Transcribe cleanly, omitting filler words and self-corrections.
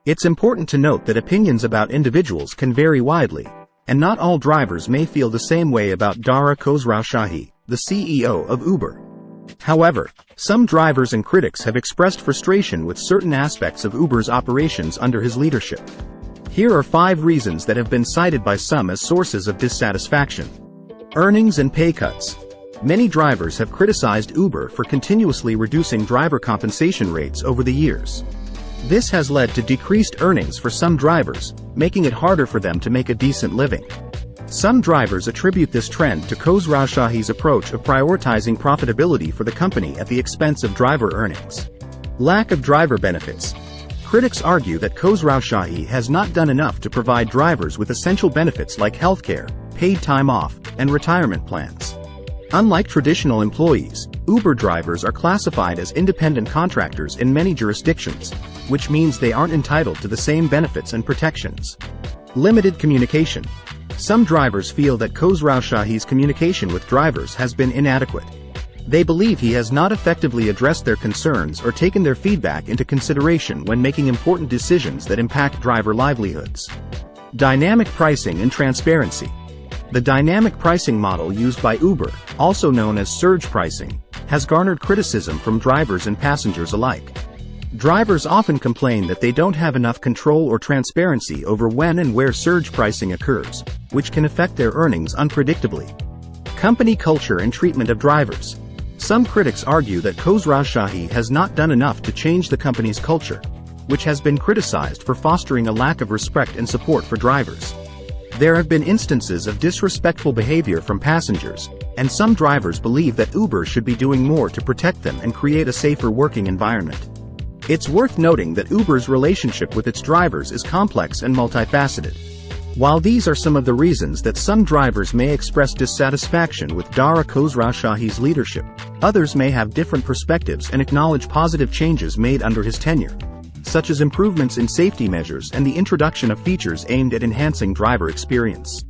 It's important to note that opinions about individuals can vary widely, and not all drivers may feel the same way about Dara Khosrowshahi, the CEO of Uber. However, some drivers and critics have expressed frustration with certain aspects of Uber's operations under his leadership. Here are 5 reasons that have been cited by some as sources of dissatisfaction. Earnings and pay cuts. Many drivers have criticized Uber for continuously reducing driver compensation rates over the years. This has led to decreased earnings for some drivers, making it harder for them to make a decent living. Some drivers attribute this trend to Khosrowshahi's approach of prioritizing profitability for the company at the expense of driver earnings. Lack of driver benefits. Critics argue that Khosrowshahi has not done enough to provide drivers with essential benefits like healthcare, paid time off, and retirement plans. Unlike traditional employees, Uber drivers are classified as independent contractors in many jurisdictions, which means they aren't entitled to the same benefits and protections. Limited communication. Some drivers feel that Khosrowshahi's communication with drivers has been inadequate. They believe he has not effectively addressed their concerns or taken their feedback into consideration when making important decisions that impact driver livelihoods. Dynamic pricing and transparency. The dynamic pricing model used by Uber, also known as surge pricing, has garnered criticism from drivers and passengers alike. Drivers often complain that they don't have enough control or transparency over when and where surge pricing occurs, which can affect their earnings unpredictably. Company culture and treatment of drivers. Some critics argue that Khosrowshahi has not done enough to change the company's culture, which has been criticized for fostering a lack of respect and support for drivers. There have been instances of disrespectful behavior from passengers, and some drivers believe that Uber should be doing more to protect them and create a safer working environment. It's worth noting that Uber's relationship with its drivers is complex and multifaceted. While these are some of the reasons that some drivers may express dissatisfaction with Dara Khosrowshahi's leadership, others may have different perspectives and acknowledge positive changes made under his tenure, such as improvements in safety measures and the introduction of features aimed at enhancing driver experience.